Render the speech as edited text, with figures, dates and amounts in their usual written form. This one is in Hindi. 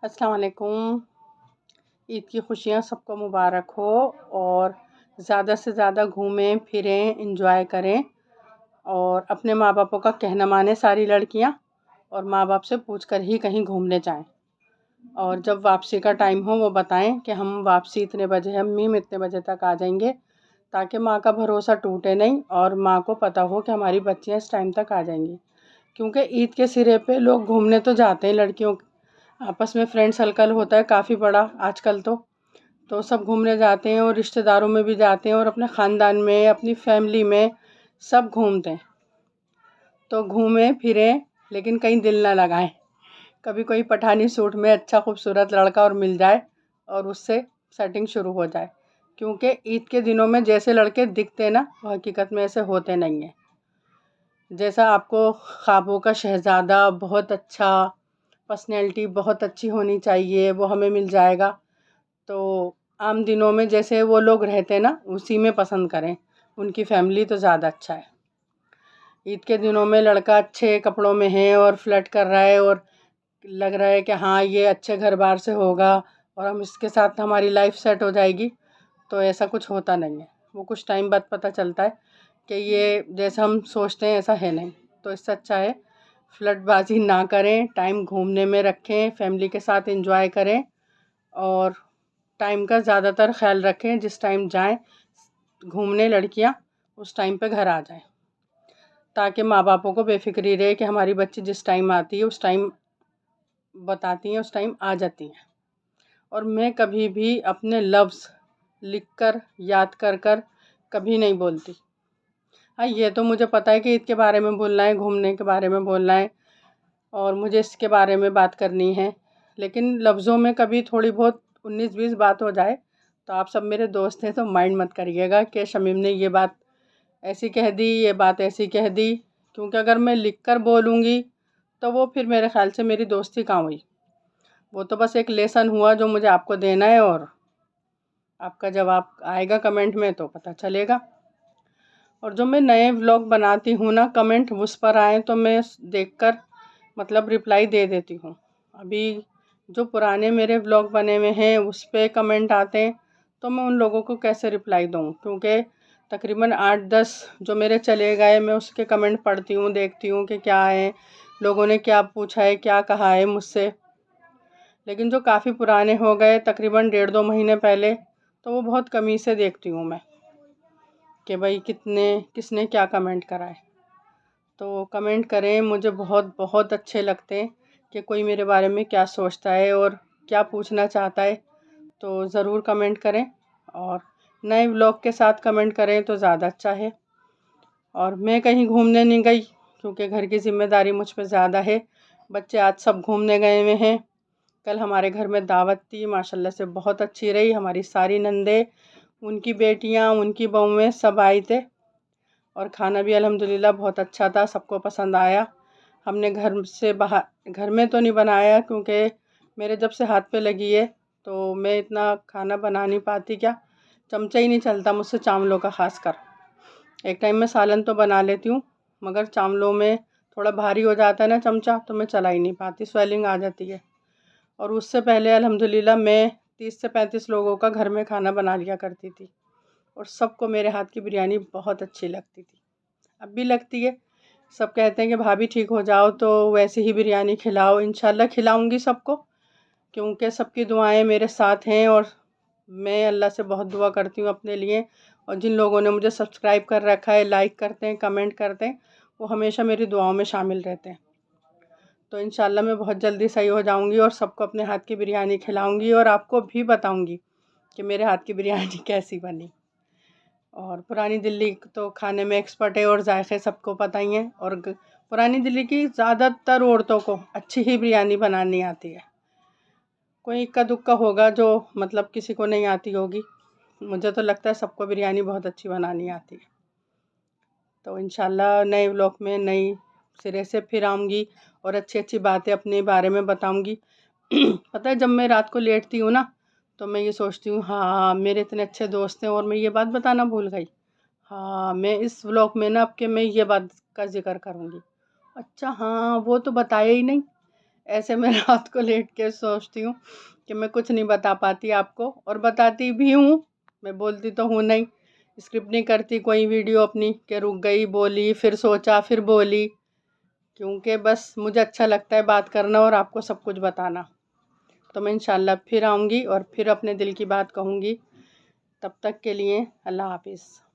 अस्सलाम वालेकुम। ईद की खुशियाँ सबको मुबारक हो और ज़्यादा से ज़्यादा घूमें फिरें इंजॉय करें और अपने माँ बापों का कहना माने सारी लड़कियाँ और माँ बाप से पूछ कर ही कहीं घूमने जाएं। और जब वापसी का टाइम हो वो बताएं कि हम वापसी इतने बजे हम मीम इतने बजे तक आ जाएंगे, ताकि माँ का भरोसा टूटे नहीं और माँ को पता हो कि हमारी बच्चियाँ इस टाइम तक आ जाएंगी। क्योंकि ईद के सिरे पे लोग घूमने तो जाते हैं, लड़कियों आपस में फ्रेंड सर्कल होता है काफ़ी बड़ा आजकल तो सब घूमने जाते हैं और रिश्तेदारों में भी जाते हैं और अपने ख़ानदान में अपनी फैमिली में सब घूमते हैं। तो घूमें फिरें लेकिन कहीं दिल ना लगाएं। कभी कोई पठानी सूट में अच्छा खूबसूरत लड़का और मिल जाए और उससे सेटिंग शुरू हो जाए, क्योंकि ईद के दिनों में जैसे लड़के दिखते ना वो हकीकत में ऐसे होते नहीं हैं। जैसा आपको ख्वाबों का शहज़ादा बहुत अच्छा पर्सनैलिटी बहुत अच्छी होनी चाहिए वो हमें मिल जाएगा, तो आम दिनों में जैसे वो लोग रहते हैं ना उसी में पसंद करें, उनकी फैमिली तो ज़्यादा अच्छा है। ईद के दिनों में लड़का अच्छे कपड़ों में है और फ्लर्ट कर रहा है और लग रहा है कि हाँ ये अच्छे घर बार से होगा और हम इसके साथ हमारी लाइफ सेट हो जाएगी, तो ऐसा कुछ होता नहीं है। वो कुछ टाइम बाद पता चलता है कि ये जैसा हम सोचते हैं ऐसा है नहीं। तो इससे अच्छा है फ्लर्टबाजी ना करें, टाइम घूमने में रखें, फैमिली के साथ एंजॉय करें और टाइम का ज़्यादातर ख्याल रखें। जिस टाइम जाएं घूमने लड़कियां उस टाइम पे घर आ जाएं, ताकि माँ बापों को बेफिक्री रहे कि हमारी बच्ची जिस टाइम आती है उस टाइम बताती हैं, उस टाइम आ जाती हैं। और मैं कभी भी अपने लफ्ज़ लिख कर याद कर कर कभी नहीं बोलती। हाँ ये तो मुझे पता है कि ईद के बारे में बोलना है, घूमने के बारे में बोलना है और मुझे इसके बारे में बात करनी है, लेकिन लफ्ज़ों में कभी थोड़ी बहुत 19-20 बात हो जाए तो आप सब मेरे दोस्त हैं तो माइंड मत करिएगा कि शमीम ने ये बात ऐसी कह दी, ये बात ऐसी कह दी। क्योंकि अगर मैं लिख कर बोलूँगी तो वो फिर मेरे ख़्याल से मेरी दोस्ती कहाँ हुई। वो तो बस एक लेसन हुआ जो मुझे आपको देना है और आपका जवाब आएगा कमेंट में तो पता चलेगा। और जो मैं नए व्लॉग बनाती हूँ ना, कमेंट उस पर आए तो मैं देखकर मतलब रिप्लाई दे देती हूँ। अभी जो पुराने मेरे व्लॉग बने हुए हैं उस पे कमेंट आते हैं तो मैं उन लोगों को कैसे रिप्लाई दूँ, क्योंकि तकरीबन 8-10 जो मेरे चले गए मैं उसके कमेंट पढ़ती हूँ, देखती हूँ कि क्या है, लोगों ने क्या पूछा है, क्या कहा है मुझसे। लेकिन जो काफ़ी पुराने हो गए तकरीबन 1.5-2 महीने पहले, तो वो बहुत कमी से देखती हूँ मैं कि भाई किसने क्या कमेंट करा है। तो कमेंट करें, मुझे बहुत बहुत अच्छे लगते हैं कि कोई मेरे बारे में क्या सोचता है और क्या पूछना चाहता है। तो ज़रूर कमेंट करें और नए व्लॉग के साथ कमेंट करें तो ज़्यादा अच्छा है। और मैं कहीं घूमने नहीं गई क्योंकि घर की ज़िम्मेदारी मुझ पे ज़्यादा है। बच्चे आज सब घूमने गए हुए हैं। कल हमारे घर में दावत थी, माशाल्लाह से बहुत अच्छी रही। हमारी सारी नंदे, उनकी बेटियां, उनकी बहुएं सब आए थे और खाना भी अल्हम्दुलिल्लाह बहुत अच्छा था, सबको पसंद आया। हमने घर से बाहर घर में तो नहीं बनाया क्योंकि मेरे जब से हाथ पे लगी है तो मैं इतना खाना बना नहीं पाती, क्या चमचा ही नहीं चलता मुझसे चावलों का ख़ास कर। एक टाइम में सालन तो बना लेती हूँ मगर चावलों में थोड़ा भारी हो जाता है ना चमचा, तो मैं चला ही नहीं पाती, स्वेलिंग आ जाती है। और उससे पहले अल्हम्दुलिल्लाह मैं 30 से 35 लोगों का घर में खाना बना लिया करती थी और सबको मेरे हाथ की बिरयानी बहुत अच्छी लगती थी, अब भी लगती है। सब कहते हैं कि भाभी ठीक हो जाओ तो वैसे ही बिरयानी खिलाओ, इंशाल्लाह खिलाऊंगी सबको, क्योंकि सबकी दुआएं मेरे साथ हैं और मैं अल्लाह से बहुत दुआ करती हूँ अपने लिए। और जिन लोगों ने मुझे सब्सक्राइब कर रखा है, लाइक करते हैं, कमेंट करते हैं, वो हमेशा मेरी दुआओं में शामिल रहते हैं। तो इंशाल्लाह मैं बहुत जल्दी सही हो जाऊंगी और सबको अपने हाथ की बिरयानी खिलाऊंगी और आपको भी बताऊंगी कि मेरे हाथ की बिरयानी कैसी बनी। और पुरानी दिल्ली तो खाने में एक्सपर्ट है और जायके सबको पता ही हैं। और पुरानी दिल्ली की ज़्यादातर औरतों को अच्छी ही बिरयानी बनानी आती है। कोई इक्का दुक्का होगा जो मतलब किसी को नहीं आती होगी, मुझे तो लगता है सबको बिरयानी बहुत अच्छी बनानी आती है। तो इंशाल्लाह नए व्लॉग में नई सिरे से फिर आऊँगी और अच्छी अच्छी बातें अपने बारे में बताऊँगी। पता है जब मैं रात को लेटती हूँ ना तो मैं ये सोचती हूँ, हाँ मेरे इतने अच्छे दोस्त हैं और मैं ये बात बताना भूल गई। हाँ मैं इस व्लॉग में ना अब के मैं ये बात का जिक्र करूँगी। अच्छा हाँ वो तो बताया ही नहीं, ऐसे मैं रात को लेट के सोचती हूँ कि मैं कुछ नहीं बता पाती आपको, और बताती भी हूँ, मैं बोलती तो हूँ नहीं, स्क्रिप्ट नहीं करती कोई वीडियो अपनी कि रुक गई, बोली, फिर सोचा, फिर बोली, क्योंकि बस मुझे अच्छा लगता है बात करना और आपको सब कुछ बताना। तो मैं इंशाल्लाह फिर आऊँगी और फिर अपने दिल की बात कहूँगी। तब तक के लिए अल्लाह हाफिज़।